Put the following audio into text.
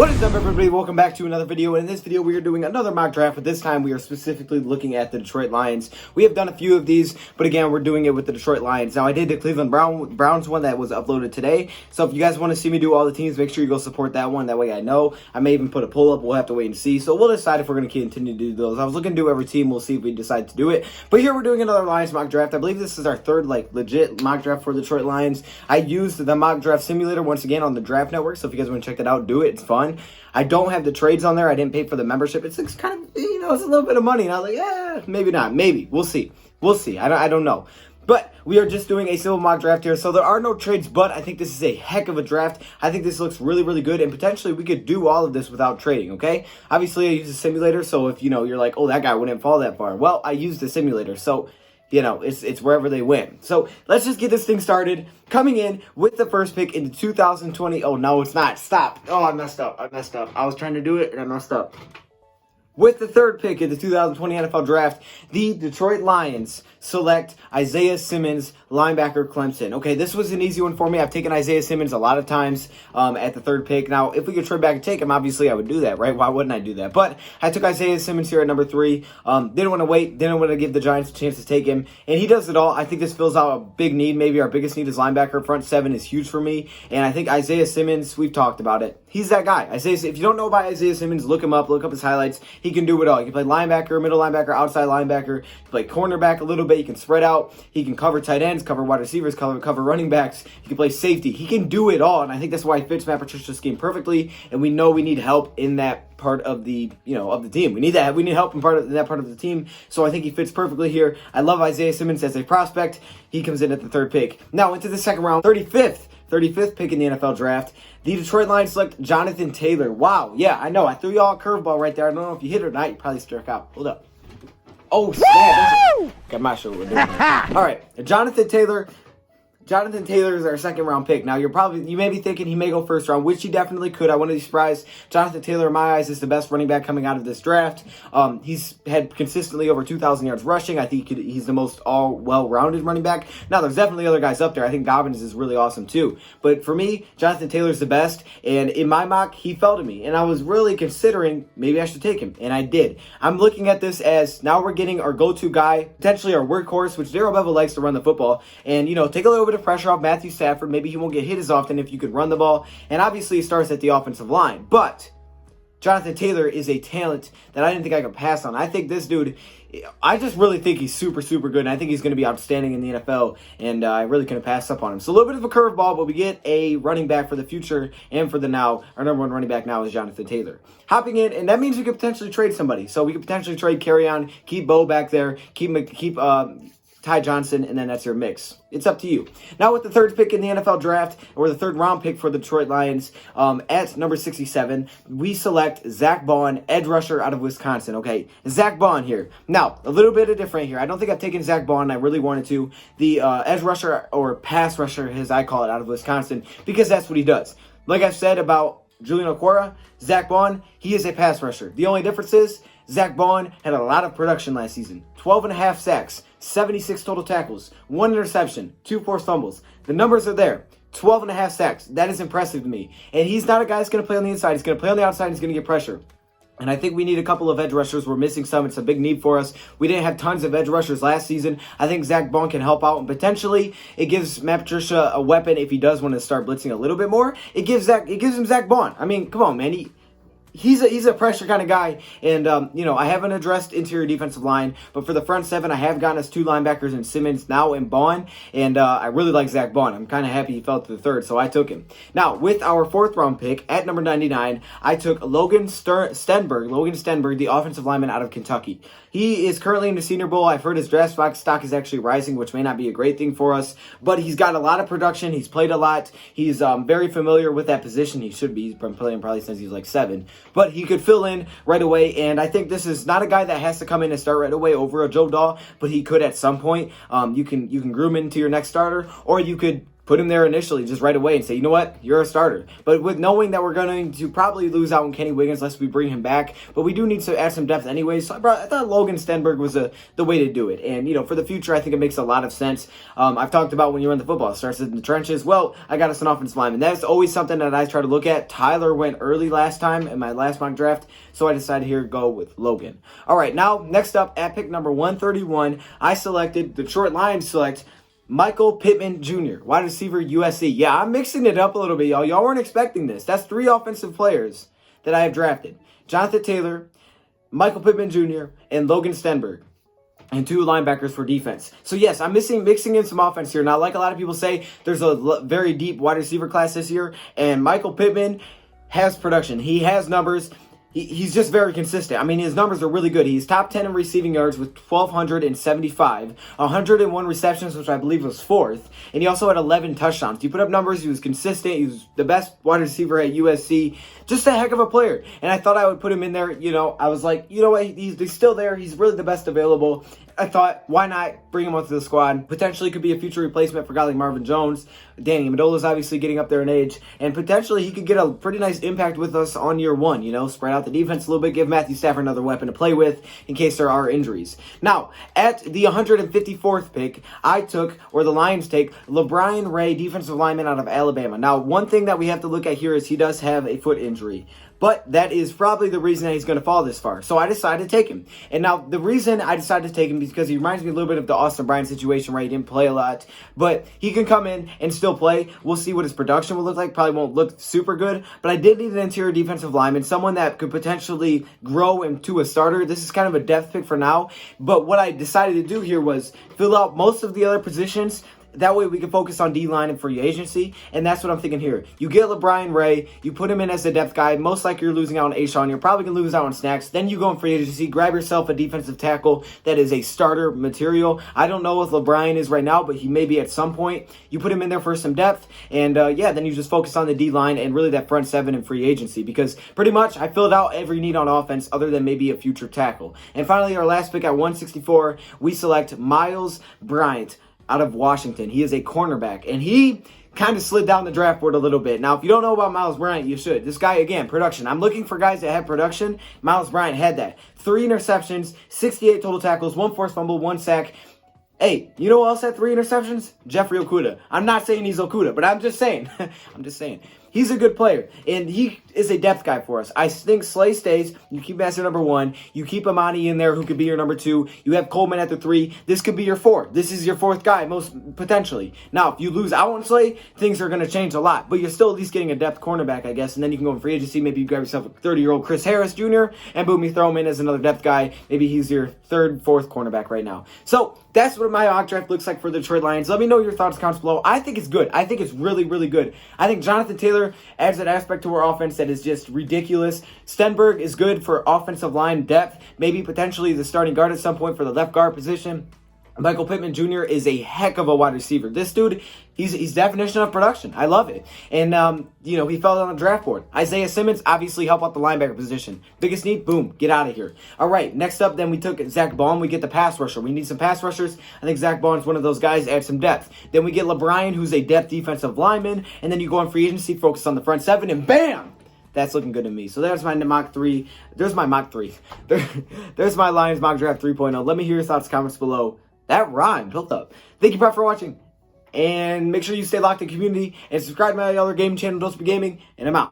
What is up, everybody? Welcome back to another video. In this video, we are doing another mock draft, but this time we are specifically looking at the Detroit Lions. We have done a few of these, but again, we're doing it with the Detroit Lions. Now, I did the Cleveland Browns one that was uploaded today, so if you guys want to see me do all the teams, make sure you go support that one. That way I know. I may even put a poll up. We'll have to wait and see, so we'll decide if we're going to continue to do those. I was looking to do every team. We'll see if we decide to do it, but here we're doing another Lions mock draft. I believe this is our third, legit mock draft for the Detroit Lions. I used the mock draft simulator once again on the Draft Network, so if you guys want to check that out, do it. It's fun. I don't have the trades on there. I didn't pay for the membership. It's kind of, it's a little bit of money. And I was like, yeah, maybe not. Maybe. We'll see. We'll see. I don't know. But we are just doing a simple mock draft here. So there are no trades, but I think this is a heck of a draft. I think this looks really, really good. And potentially we could do all of this without trading, okay? Obviously, I use a simulator. So if, you're like, oh, that guy wouldn't fall that far. Well, I used the simulator. So it's wherever they win. So let's just get this thing started. Coming in with the first pick in the 2020. Oh, no, it's not. Stop. Oh, I messed up. I was trying to do it, and I messed up. With the third pick in the 2020 NFL Draft, the Detroit Lions select Isaiah Simmons, linebacker, Clemson. Okay, this was an easy one for me. I've taken Isaiah Simmons a lot of times at the third pick. Now, if we could trade back and take him, obviously I would do that, right? Why wouldn't I do that? But I took Isaiah Simmons here at number 3. Didn't want to wait. Didn't want to give the Giants a chance to take him. And he does it all. I think this fills out a big need. Maybe our biggest need is linebacker. Front 7 is huge for me. And I think Isaiah Simmons, we've talked about it. He's that guy. If you don't know about Isaiah Simmons, look him up. Look up his highlights. He can do it all. He can play linebacker, middle linebacker, outside linebacker. He can play cornerback a little bit. He can spread out. He can cover tight ends, cover wide receivers, cover running backs. He can play safety. He can do it all, and I think that's why he fits Matt Patricia's scheme perfectly. And we know we need help in that part of the of the team. We need that. We need help in that part of the team. So I think he fits perfectly here. I love Isaiah Simmons as a prospect. He comes in at the third pick. Now into the second round, 35th pick in the NFL Draft. The Detroit Lions select Jonathan Taylor. Wow, yeah, I know. I threw y'all a curveball right there. I don't know if you hit it or not. You probably struck out. Hold up. Oh, snap. Got my shoulder doing that. All right, Jonathan Taylor is our second round pick. Now, you may be thinking he may go first round, which he definitely could. I wouldn't be surprised. Jonathan Taylor, in my eyes, is the best running back coming out of this draft. He's had consistently over 2,000 yards rushing. I think he's the most well-rounded running back. Now, there's definitely other guys up there. I think Dobbins is really awesome too. But for me, Jonathan Taylor's the best. And in my mock, he fell to me. And I was really considering maybe I should take him. And I did. I'm looking at this as now we're getting our go-to guy, potentially our workhorse, which Darrell Bevell likes to run the football. And, take a little bit of pressure off Matthew Stafford. Maybe he won't get hit as often if you could run the ball. And obviously he starts at the offensive line. But Jonathan Taylor is a talent that I didn't think I could pass on. I think this dude, I just really think he's super, super good. And I think he's going to be outstanding in the NFL. And I really couldn't pass up on him. So a little bit of a curveball, but we get a running back for the future and for the now. Our number 1 running back now is Jonathan Taylor. Hopping in, and that means we could potentially trade somebody. So we could potentially trade Carry-On, keep Bo back there, keep Ty Johnson, and then that's your mix. It's up to you. Now with the third pick in the NFL Draft, or the third round pick for the Detroit Lions, at number 67, we select Zach Baun, edge rusher out of Wisconsin. Okay, Zach Baun here. Now, a little bit of different here. I don't think I've taken Zach Baun. I really wanted to. The edge rusher, or pass rusher, as I call it, out of Wisconsin, because that's what he does. Like I've said about Julian Okwara, Zach Baun, he is a pass rusher. The only difference is Zach Baun had a lot of production last season. 12.5 sacks, 76 total tackles, 1 interception, 2 forced fumbles. The numbers are there. 12.5 sacks. That is impressive to me. And he's not a guy that's going to play on the inside. He's going to play on the outside. He's going to get pressure. And I think we need a couple of edge rushers. We're missing some. It's a big need for us. We didn't have tons of edge rushers last season. I think Zach Baun can help out. And potentially, it gives Matt Patricia a weapon if he does want to start blitzing a little bit more. It gives him Zach Baun. I mean, come on, man. He's a pressure kind of guy, and I haven't addressed interior defensive line, but for the front 7, I have gotten us 2 linebackers in Simmons now and Baun, and I really like Zach Baun. I'm kind of happy he fell to the 3rd, so I took him. Now, with our 4th round pick at number 99, I took Logan Stenberg, the offensive lineman out of Kentucky. He is currently in the Senior Bowl. I've heard his draft stock is actually rising, which may not be a great thing for us, but he's got a lot of production. He's played a lot. He's very familiar with that position. He should be. He's been playing probably since he was like 7. But he could fill in right away, and I think this is not a guy that has to come in and start right away over a Joe Dahl, but he could at some point. You can groom into your next starter, or you could put him there initially just right away and say, you know what, you're a starter. But with knowing that we're going to probably lose out on Kenny Wiggins unless we bring him back, but we do need to add some depth anyway. So I thought Logan Stenberg was the way to do it. And, you know, for the future, I think it makes a lot of sense. I've talked about when you run the football, it starts in the trenches. Well, I got us an offensive lineman. That's always something that I try to look at. Tyler went early last time in my last mock draft, so I decided here to go with Logan. All right, now, next up at pick number 131, I selected, the Detroit Lions select Michael Pittman Jr., wide receiver, USC. Yeah, I'm mixing it up a little bit, y'all. Y'all weren't expecting this. That's 3 offensive players that I have drafted. Jonathan Taylor, Michael Pittman Jr., and Logan Stenberg. And 2 linebackers for defense. So yes, I'm mixing in some offense here. Now, like a lot of people say, there's a very deep wide receiver class this year. And Michael Pittman has production. He has numbers. He's just very consistent. I mean, his numbers are really good. He's top 10 in receiving yards with 1,275, 101 receptions, which I believe was 4th, and he also had 11 touchdowns. He put up numbers. He was consistent. He was the best wide receiver at USC. Just a heck of a player. And I thought I would put him in there. You know, I was like, you know what? He's still there. He's really the best available. I thought, why not bring him onto the squad? Potentially could be a future replacement for a guy like Marvin Jones. Danny Amendola's obviously getting up there in age. And potentially he could get a pretty nice impact with us on year 1, you know, spread out the defense a little bit, give Matthew Stafford another weapon to play with in case there are injuries. Now, at the 154th pick, the Lions take LeBron Ray, defensive lineman out of Alabama. Now, one thing that we have to look at here is he does have a foot injury. But that is probably the reason that he's going to fall this far. So I decided to take him. And now the reason I decided to take him is because he reminds me a little bit of the Austin Bryant situation where he didn't play a lot. But he can come in and still play. We'll see what his production will look like. Probably won't look super good. But I did need an interior defensive lineman, someone that could potentially grow into a starter. This is kind of a depth pick for now. But what I decided to do here was fill out most of the other positions. That way we can focus on D-line and free agency, and that's what I'm thinking here. You get LeBron Ray, you put him in as a depth guy. Most likely you're losing out on A-Shawn. You're probably going to lose out on Snacks. Then you go in free agency, grab yourself a defensive tackle that is a starter material. I don't know if LeBron is right now, but he may be at some point. You put him in there for some depth, and then you just focus on the D-line and really that front 7 in free agency, because pretty much I filled out every need on offense other than maybe a future tackle. And finally, our last pick at 164, we select Miles Bryant out of Washington. He is a cornerback, and he kind of slid down the draft board a little bit. Now, if you don't know about Miles Bryant, you should. This guy, again, production. I'm looking for guys that have production. Miles Bryant had that. 3 interceptions, 68 total tackles, 1 forced fumble, 1 sack. Hey, you know who else had 3 interceptions? Jeffrey Okudah. I'm not saying he's Okudah, but I'm just saying. He's a good player, and he is a depth guy for us. I think Slay stays. You keep Master number 1. You keep Amani in there, who could be your number 2. You have Coleman at the 3. This could be your 4. This is your 4th guy, most potentially. Now, if you lose out on Slay, things are going to change a lot, but you're still at least getting a depth cornerback, I guess, and then you can go in free agency. Maybe you grab yourself a 30-year-old Chris Harris Jr., and boom, you throw him in as another depth guy. Maybe he's your 3rd, 4th cornerback right now. So that's what my mock draft looks like for the Detroit Lions. Let me know your thoughts, comments below. I think it's good. I think it's really, really good. I think Jonathan Taylor adds that aspect to our offense that is just ridiculous. Stenberg is good for offensive line depth, maybe potentially the starting guard at some point for the left guard position. Michael Pittman Jr. is a heck of a wide receiver. This dude, he's definition of production. I love it. And, he fell on the draft board. Isaiah Simmons, obviously help out the linebacker position. Biggest need, boom, get out of here. All right, next up, then we took Zach Baum. We get the pass rusher. We need some pass rushers. I think Zach Baum is one of those guys, add some depth. Then we get LeBron, who's a depth defensive lineman. And then you go on free agency, focus on the front 7, and bam! That's looking good to me. So there's my mock 3. There's my mock 3. There's my Lions mock draft 3.0. Let me hear your thoughts, comments below. That rhymed. Hold up. Thank you, Brett, for watching. And make sure you stay locked in community and subscribe to my other gaming channel, Dose of Gaming. And I'm out.